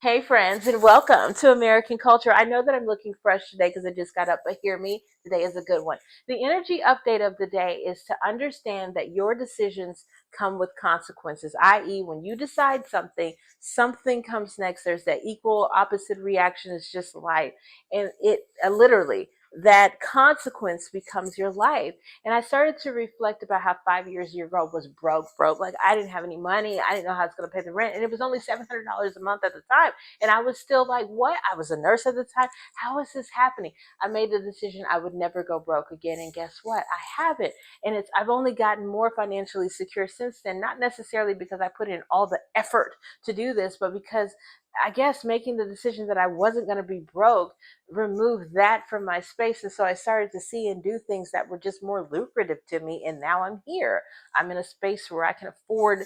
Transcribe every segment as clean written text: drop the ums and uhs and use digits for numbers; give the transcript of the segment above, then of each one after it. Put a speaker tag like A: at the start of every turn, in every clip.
A: Hey, friends, and welcome to American Culture. I know that I'm looking fresh today because I just got up, but hear me, today is a good one. The energy update of the day is to understand that your decisions come with consequences, i.e., when you decide something, something comes next. There's that equal opposite reaction, it's just life. And it literally, that consequence becomes your life. And I started to reflect about how 5 years ago was broke. Like I didn't have any money. I didn't know how I was going to pay the rent. And it was only $700 a month at the time. And I was still like, what? I was a nurse at the time. How is this happening? I made the decision I would never go broke again. And guess what? I haven't. And I've only gotten more financially secure since then, not necessarily because I put in all the effort to do this, but because I guess making the decision that I wasn't going to be broke removed that from my space. And so I started to see and do things that were just more lucrative to me. And now I'm here. I'm in a space where I can afford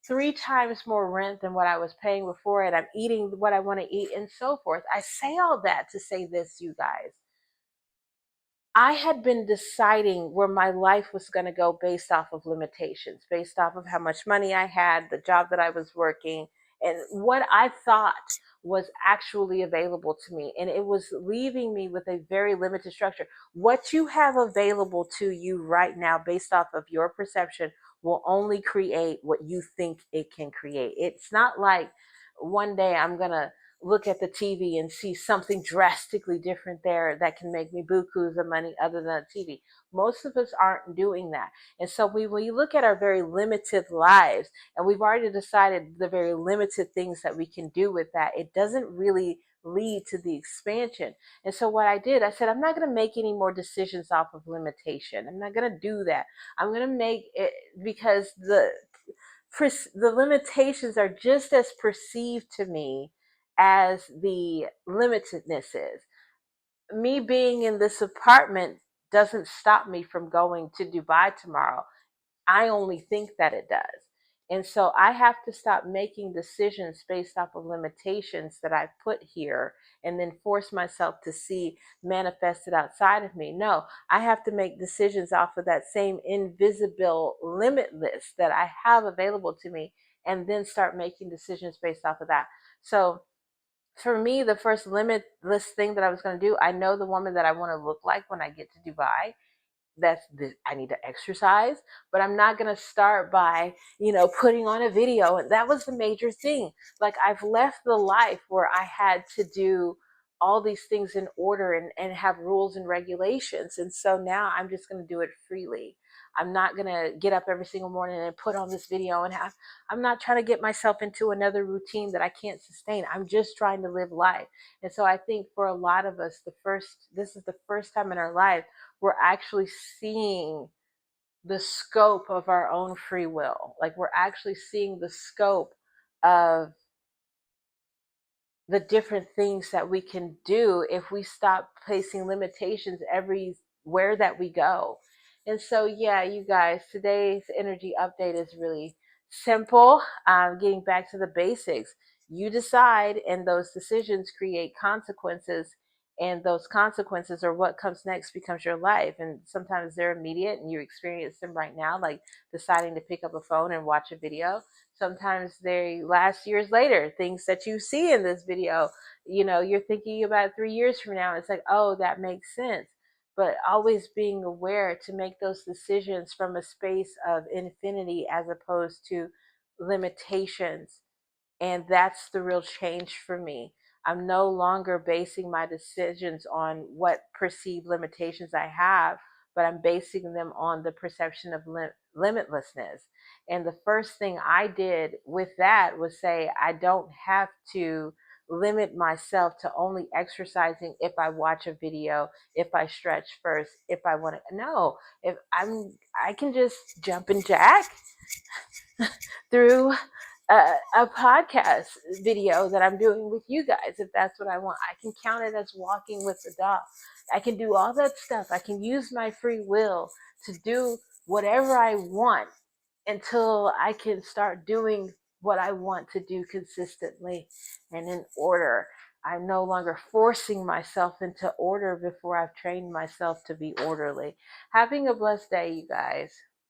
A: 3 times more rent than what I was paying before, and I'm eating what I want to eat, and so forth. I say all that to say this, you guys. I had been deciding where my life was going to go based off of limitations, based off of how much money I had, the job that I was working, and what I thought was actually available to me. And it was leaving me with a very limited structure. What you have available to you right now, based off of your perception, will only create what you think it can create. It's not like one day I'm going to look at the TV and see something drastically different there that can make me bukus of money other than TV. Most of us aren't doing that. And so when you look at our very limited lives, and we've already decided the very limited things that we can do with that, it doesn't really lead to the expansion. And so what I did, I said, I'm not going to make any more decisions off of limitation. I'm not going to do that. I'm going to make it because the limitations are just as perceived to me as the limitedness is. Me being in this apartment doesn't stop me from going to Dubai tomorrow. I only think that it does. And so I have to stop making decisions based off of limitations that I've put here and then force myself to see manifested outside of me. No, I have to make decisions off of that same invisible limitless that I have available to me and then start making decisions based off of that. So for me, the first limitless thing that I was going to do, I know the woman that I want to look like when I get to Dubai. I need to exercise, but I'm not going to start by, putting on a video. And that was the major thing. Like I've left the life where I had to do all these things in order and have rules and regulations. And so now I'm just going to do it freely. I'm not going to get up every single morning and put on this video I'm not trying to get myself into another routine that I can't sustain. I'm just trying to live life. And so I think for a lot of us, this is the first time in our life we're actually seeing the scope of our own free will. Like we're actually seeing the scope of the different things that we can do if we stop placing limitations everywhere that we go. And so, yeah, you guys, today's energy update is really simple. Getting back to the basics. You decide, and those decisions create consequences. And those consequences or what comes next becomes your life. And sometimes they're immediate and you experience them right now, like deciding to pick up a phone and watch a video. Sometimes they last years later, things that you see in this video, you're thinking about 3 years from now. It's like, oh, that makes sense. But always being aware to make those decisions from a space of infinity as opposed to limitations. And that's the real change for me. I'm no longer basing my decisions on what perceived limitations I have, but I'm basing them on the perception of limitlessness. And the first thing I did with that was say, I don't have to limit myself to only exercising if I watch a video, if I stretch first, if I want to. No, I can just jump and jack through a podcast video that I'm doing with you guys if that's what I want. I can count it as walking with the dog. I can do all that stuff. I can use my free will to do whatever I want until I can start doing what I want to do consistently and in order. I'm no longer forcing myself into order before I've trained myself to be orderly. Having a blessed day, you guys.